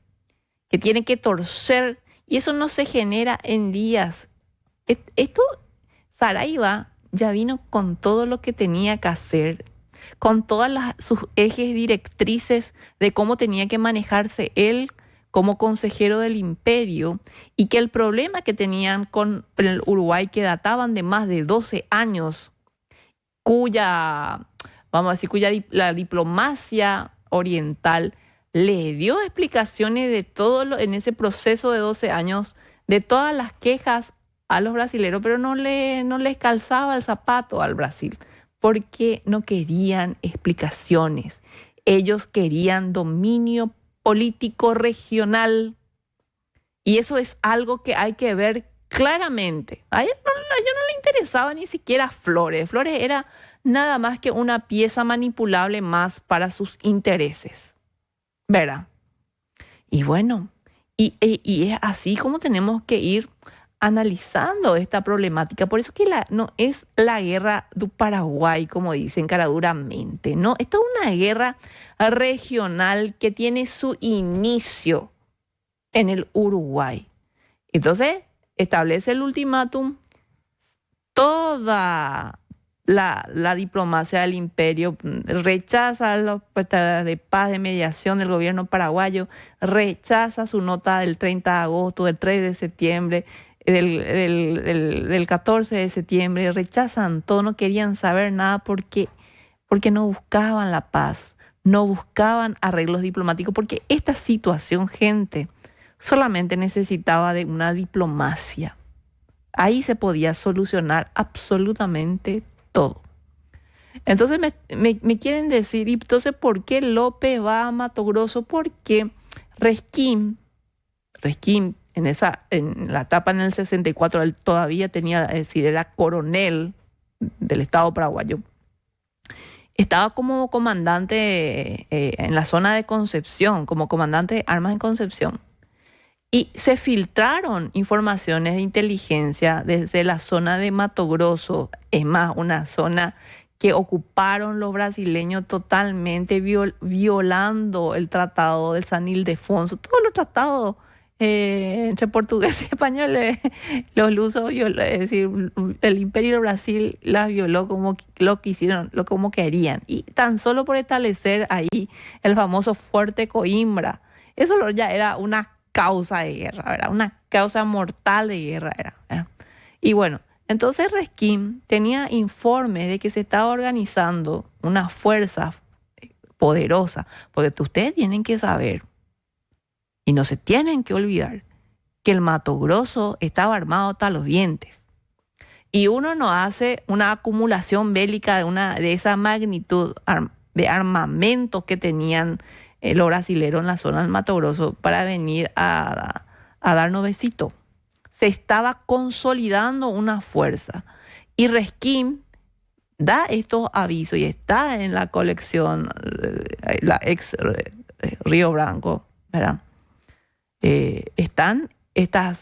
que tiene que torcer, y eso no se genera en días. Esto, Saraiva ya vino con todo lo que tenía que hacer, con todas sus ejes directrices de cómo tenía que manejarse él como consejero del imperio, y que el problema que tenían con el Uruguay, que databan de más de 12 años, cuya la diplomacia oriental le dio explicaciones de todo en ese proceso de 12 años, de todas las quejas a los brasileños, pero no les calzaba el zapato al Brasil, porque no querían explicaciones. Ellos querían dominio político regional, y eso es algo que hay que ver claramente. A ellos no le interesaba ni siquiera Flores. Flores era nada más que una pieza manipulable más para sus intereses, ¿verdad? Y bueno, y es así como tenemos que ir analizando esta problemática. Por eso que no es la guerra del Paraguay, como dicen caraduramente, ¿no? Esto es una guerra regional que tiene su inicio en el Uruguay. Entonces, establece el ultimátum. Toda la diplomacia del imperio rechaza las propuestas de paz, de mediación del gobierno paraguayo, rechaza su nota del 30 de agosto, del 3 de septiembre, del 14 de septiembre, rechazan todo, no querían saber nada porque no buscaban la paz, no buscaban arreglos diplomáticos, porque esta situación, gente, solamente necesitaba de una diplomacia. Ahí se podía solucionar absolutamente todo. Entonces me quieren decir, ¿y entonces por qué López va a Mato Grosso? Porque Resquín en la etapa en el 64, él todavía tenía, es decir, era coronel del Estado paraguayo. Estaba como comandante en la zona de Concepción, como comandante de armas en Concepción. Y se filtraron informaciones de inteligencia desde la zona de Mato Grosso, es más, una zona que ocuparon los brasileños totalmente, violando el tratado de San Ildefonso, todos los tratados entre portugueses y españoles, los lusos, es decir, el Imperio de Brasil las violó como lo quisieron, como querían. Y tan solo por establecer ahí el famoso Fuerte Coimbra, eso ya era una causa de guerra, ¿verdad? Una causa mortal de guerra era, ¿verdad? Y bueno, entonces Resquín tenía informes de que se estaba organizando una fuerza poderosa, porque ustedes tienen que saber, y no se tienen que olvidar, que el Mato Grosso estaba armado hasta los dientes. Y uno no hace una acumulación bélica de esa magnitud de armamentos que tenían los brasileros en la zona del Mato Grosso para venir a darnos besitos. Se estaba consolidando una fuerza. Y Resquín da estos avisos, y está en la colección, la ex Río Branco, ¿verdad? Están estas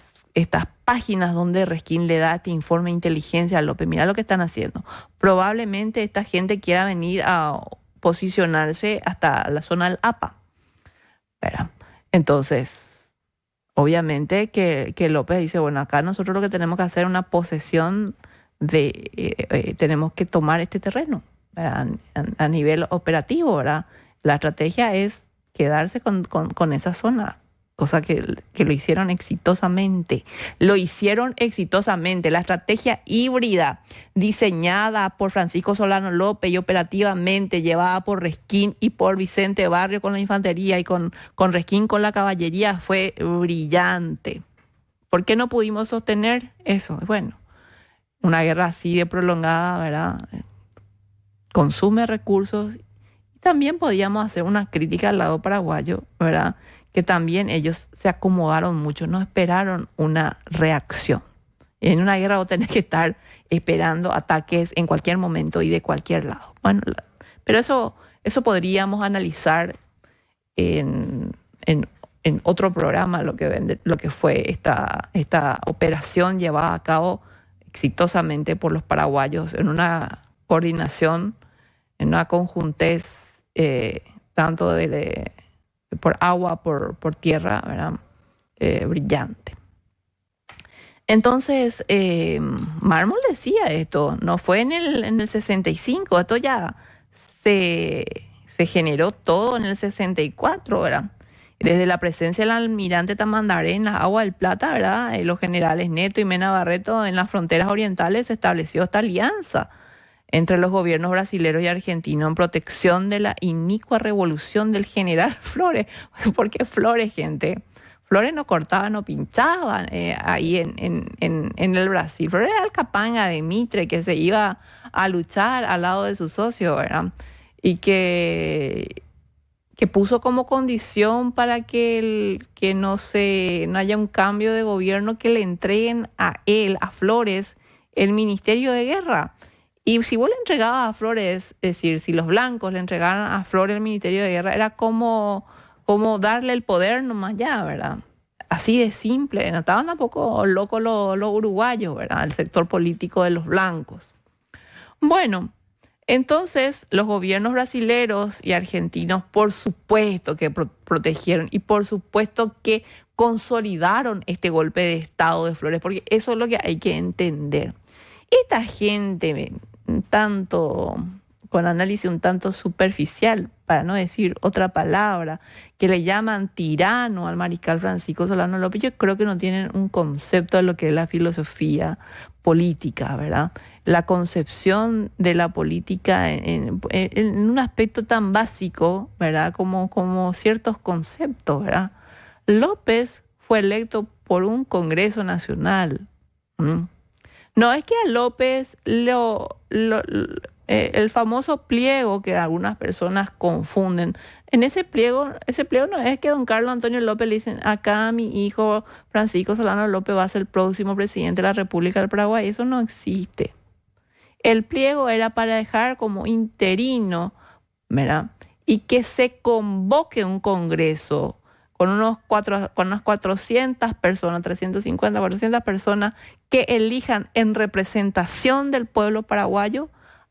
páginas donde Resquín le da este informe de inteligencia a López. Mira lo que están haciendo. Probablemente esta gente quiera venir a posicionarse hasta la zona del APA, ¿verdad? Entonces, obviamente que López dice, bueno, acá nosotros lo que tenemos que hacer es una posesión tenemos que tomar este terreno, ¿verdad? A nivel operativo, ¿verdad? La estrategia es quedarse con esa zona, cosa que lo hicieron exitosamente. Lo hicieron exitosamente. La estrategia híbrida diseñada por Francisco Solano López y operativamente llevada por Resquín y por Vicente Barrio con la infantería y con Resquín con la caballería fue brillante. ¿Por qué no pudimos sostener eso? Bueno, una guerra así de prolongada, ¿verdad? Consume recursos. Y también podíamos hacer una crítica al lado paraguayo, ¿verdad? Que también ellos se acomodaron mucho, no esperaron una reacción. En una guerra vos tenés que estar esperando ataques en cualquier momento y de cualquier lado. Bueno, pero eso podríamos analizar en otro programa, lo que fue esta operación llevada a cabo exitosamente por los paraguayos en una coordinación, en una conjuntez, tanto por agua, por tierra, ¿verdad? Brillante. Entonces, Mármol decía esto, no fue en el 65, esto ya se generó todo en el 64, ¿verdad? Desde la presencia del almirante Tamandaré en las aguas del Plata, ¿verdad? Los generales Neto y Mena Barreto en las fronteras orientales se estableció esta alianza entre los gobiernos brasileños y argentinos en protección de la inicua revolución del general Flores. ¿Por qué Flores, gente? Flores no cortaba, no pinchaba ahí en el Brasil. Flores era el capanga de Mitre que se iba a luchar al lado de su socio, ¿verdad? Y que puso como condición para que no haya un cambio de gobierno, que le entreguen a él, a Flores, el Ministerio de Guerra. Y si vos le entregabas a Flores, es decir, si los blancos le entregaran a Flores el Ministerio de Guerra, era como darle el poder nomás ya, ¿verdad? Así de simple. No estaban tampoco locos los uruguayos, ¿verdad? El sector político de los blancos. Bueno, entonces los gobiernos brasileños y argentinos, por supuesto que protegieron y por supuesto que consolidaron este golpe de Estado de Flores, porque eso es lo que hay que entender. Esta gente, con análisis un tanto superficial, para no decir otra palabra, que le llaman tirano al mariscal Francisco Solano López, yo creo que no tienen un concepto de lo que es la filosofía política, ¿verdad? La concepción de la política en un aspecto tan básico, ¿verdad? Como ciertos conceptos, ¿verdad? López fue electo por un Congreso Nacional. No es que a López el famoso pliego que algunas personas confunden. En ese pliego no es que don Carlos Antonio López le dicen, acá mi hijo Francisco Solano López va a ser el próximo presidente de la República del Paraguay. Eso no existe. El pliego era para dejar como interino, ¿verdad? Y que se convoque un congreso con unas 400 personas, 350, 400 personas que elijan en representación del pueblo paraguayo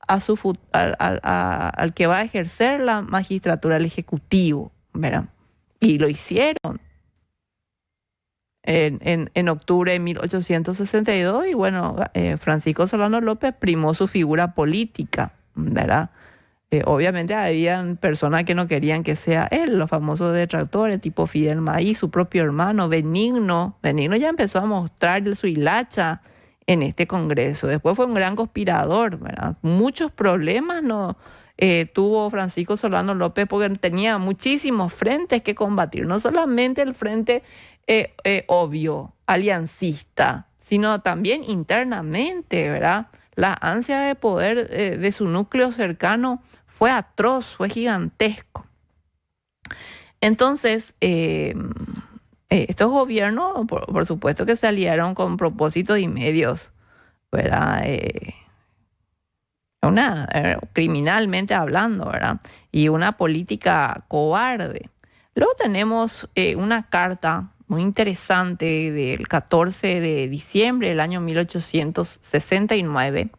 al que va a ejercer la magistratura, el ejecutivo, ¿verdad? Y lo hicieron en octubre de 1862 y bueno, Francisco Solano López primó su figura política, ¿verdad? Obviamente habían personas que no querían que sea él, los famosos detractores, tipo Fidel Maí, su propio hermano, Benigno. Benigno ya empezó a mostrar su hilacha en este Congreso. Después fue un gran conspirador, ¿verdad? Muchos problemas tuvo Francisco Solano López porque tenía muchísimos frentes que combatir. No solamente el frente obvio, aliancista, sino también internamente, ¿verdad? La ansia de poder de su núcleo cercano fue atroz, fue gigantesco. Entonces, estos gobiernos, por supuesto que se aliaron con propósitos y medios, ¿verdad? Criminalmente hablando, ¿verdad? Y una política cobarde. Luego tenemos una carta muy interesante del 14 de diciembre del año 1869,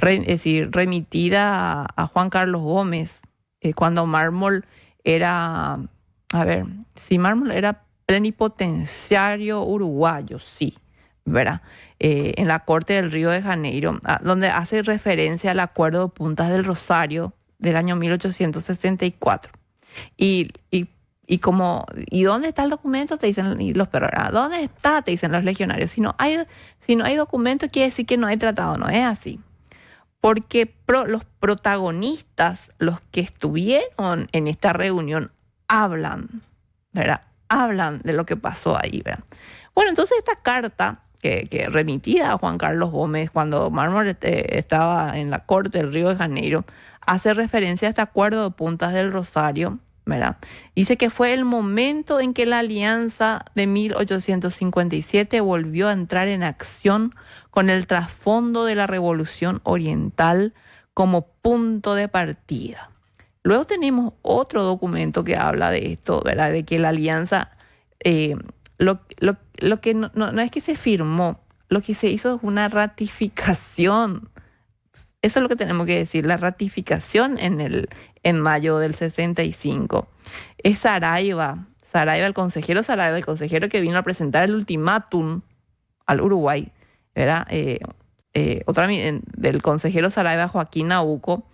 es decir, remitida a Juan Carlos Gómez, cuando Mármol era, Mármol era plenipotenciario uruguayo, sí, ¿verdad? En la Corte del Río de Janeiro, donde hace referencia al Acuerdo de Puntas del Rosario del año 1864. ¿Y dónde está el documento? Te dicen los perros. ¿Dónde está? Te dicen los legionarios. Si no hay documento, quiere decir que no hay tratado. No es así. Porque los protagonistas, los que estuvieron en esta reunión, hablan, ¿verdad? Hablan de lo que pasó ahí, ¿verdad? Bueno, entonces esta carta que remitida a Juan Carlos Gómez cuando Mármol estaba en la corte del Río de Janeiro, hace referencia a este acuerdo de Puntas del Rosario, ¿verdad? Dice que fue el momento en que la alianza de 1857 volvió a entrar en acción con el trasfondo de la Revolución Oriental como punto de partida. Luego tenemos otro documento que habla de esto, ¿verdad? De que la alianza, lo que no es que se firmó, lo que se hizo es una ratificación. Eso es lo que tenemos que decir, la ratificación en mayo del 65. Es Saraiva, el consejero Saraiva, el consejero que vino a presentar el ultimátum al Uruguay, ¿verdad? Del consejero Saraiva, Joaquín Nabuco,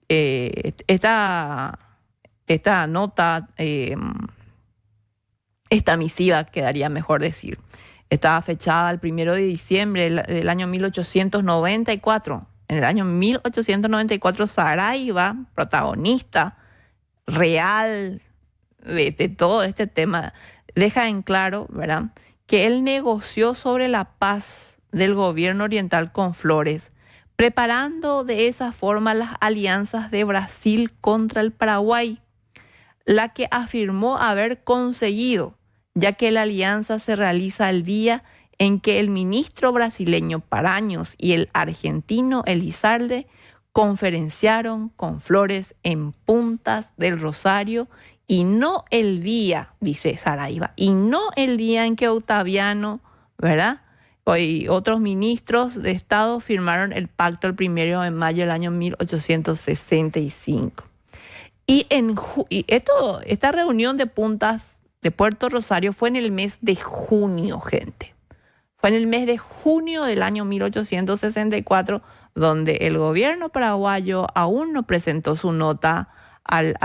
esta nota, esta misiva, quedaría mejor decir, estaba fechada el 1 de diciembre del año 1894. En el año 1894, Saraiva, protagonista real de todo este tema, deja en claro, ¿verdad?, que él negoció sobre la paz del gobierno oriental con Flores, preparando de esa forma las alianzas de Brasil contra el Paraguay, la que afirmó haber conseguido, ya que la alianza se realiza el día en que el ministro brasileño Paranhos y el argentino Elizalde conferenciaron con Flores en Puntas del Rosario, y no el día, dice Saraiva, y no el día en que Octaviano, ¿verdad?, y otros ministros de Estado firmaron el pacto el 1 de mayo del año 1865. Esta reunión de Puntas de Puerto Rosario fue en el mes de junio, gente. Fue en el mes de junio del año 1864, donde el gobierno paraguayo aún no presentó su nota al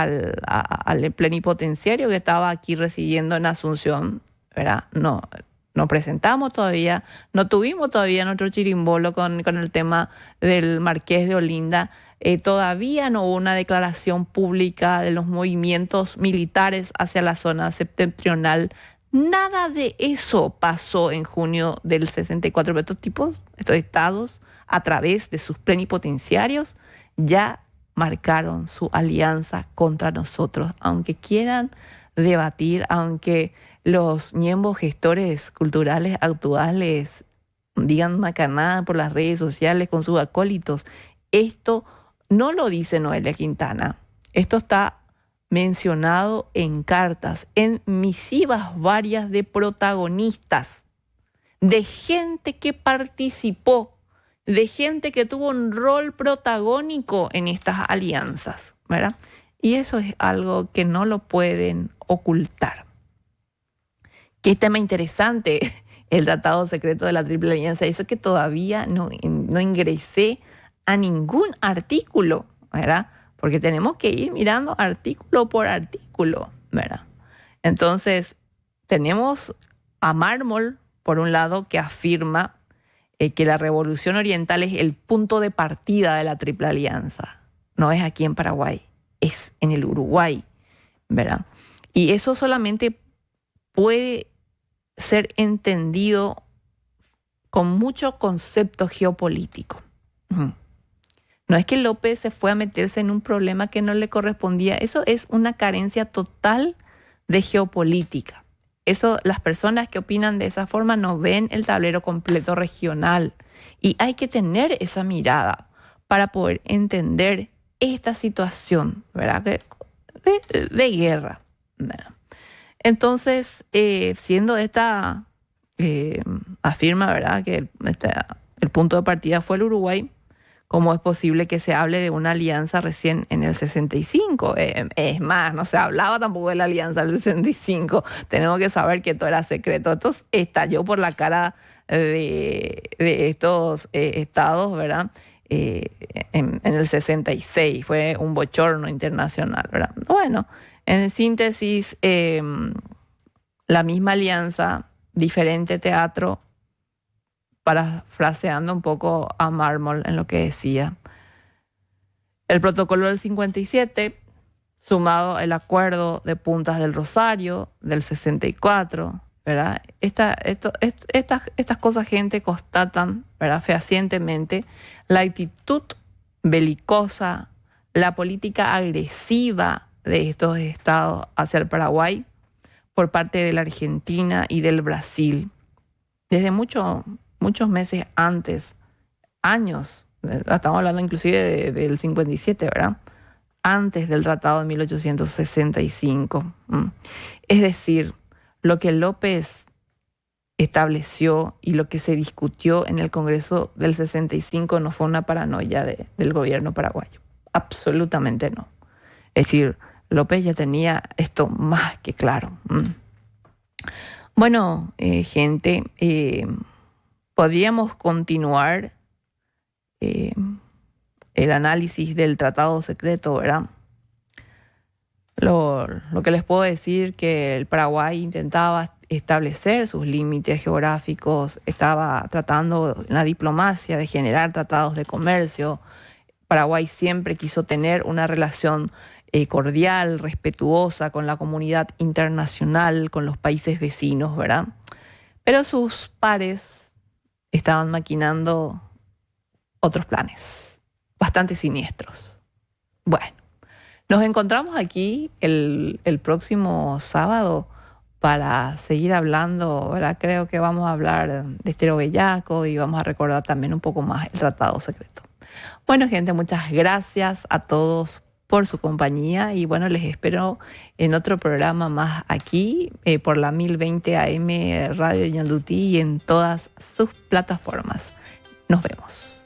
plenipotenciario que estaba aquí residiendo en Asunción, ¿verdad? No presentamos todavía, no tuvimos todavía nuestro chirimbolo con el tema del Marqués de Olinda. Todavía no hubo una declaración pública de los movimientos militares hacia la zona septentrional. Nada de eso pasó en junio del 64. Pero estos estados, a través de sus plenipotenciarios, ya marcaron su alianza contra nosotros. Aunque quieran debatir, aunque los ñembos gestores culturales actuales digan macanada por las redes sociales con sus acólitos, esto no lo dice Noelia Quintana. Esto está mencionado en cartas, en misivas varias de protagonistas, de gente que participó, de gente que tuvo un rol protagónico en estas alianzas, ¿verdad? Y eso es algo que no lo pueden ocultar. Qué tema interesante el tratado secreto de la Triple Alianza. Eso que todavía no ingresé a ningún artículo, ¿verdad? Porque tenemos que ir mirando artículo por artículo, ¿verdad? Entonces, tenemos a Mármol, por un lado, que afirma que la Revolución Oriental es el punto de partida de la Triple Alianza. No es aquí en Paraguay, es en el Uruguay, ¿verdad? Y eso solamente puede ser entendido con mucho concepto geopolítico. No es que López se fue a meterse en un problema que no le correspondía. Eso es una carencia total de geopolítica. Eso, las personas que opinan de esa forma no ven el tablero completo regional. Y hay que tener esa mirada para poder entender esta situación, ¿verdad?, de guerra, ¿verdad? Entonces, siendo esta afirma, ¿verdad?, que el punto de partida fue el Uruguay, ¿cómo es posible que se hable de una alianza recién en el 65? Es más, no se hablaba tampoco de la alianza del 65. Tenemos que saber que todo era secreto. Esto estalló por la cara de estos estados, ¿verdad?, en el 66. Fue un bochorno internacional, ¿verdad? Bueno, en síntesis, la misma alianza, diferente teatro, parafraseando un poco a Mármol en lo que decía. El protocolo del 57, sumado el acuerdo de Puntas del Rosario del 64, ¿verdad? Estas cosas, gente, constatan, ¿verdad?, fehacientemente la actitud belicosa, la política agresiva de estos estados hacia el Paraguay por parte de la Argentina y del Brasil. Desde muchos meses antes, años, estamos hablando inclusive del 57, ¿verdad?, antes del Tratado de 1865. Es decir, lo que López estableció y lo que se discutió en el Congreso del 65 no fue una paranoia del gobierno paraguayo. Absolutamente no. Es decir, López ya tenía esto más que claro. Bueno, gente, podríamos continuar el análisis del tratado secreto, ¿verdad? Lo que les puedo decir que el Paraguay intentaba establecer sus límites geográficos, estaba tratando en la diplomacia de generar tratados de comercio. Paraguay siempre quiso tener una relación cordial, respetuosa con la comunidad internacional, con los países vecinos, ¿verdad? Pero sus pares estaban maquinando otros planes, bastante siniestros. Bueno, nos encontramos aquí el próximo sábado para seguir hablando, ¿verdad? Creo que vamos a hablar de Estero Bellaco y vamos a recordar también un poco más el Tratado Secreto. Bueno, gente, muchas gracias a todos por su compañía y bueno, les espero en otro programa más aquí por la 1020 AM Radio Ñandutí y en todas sus plataformas. Nos vemos.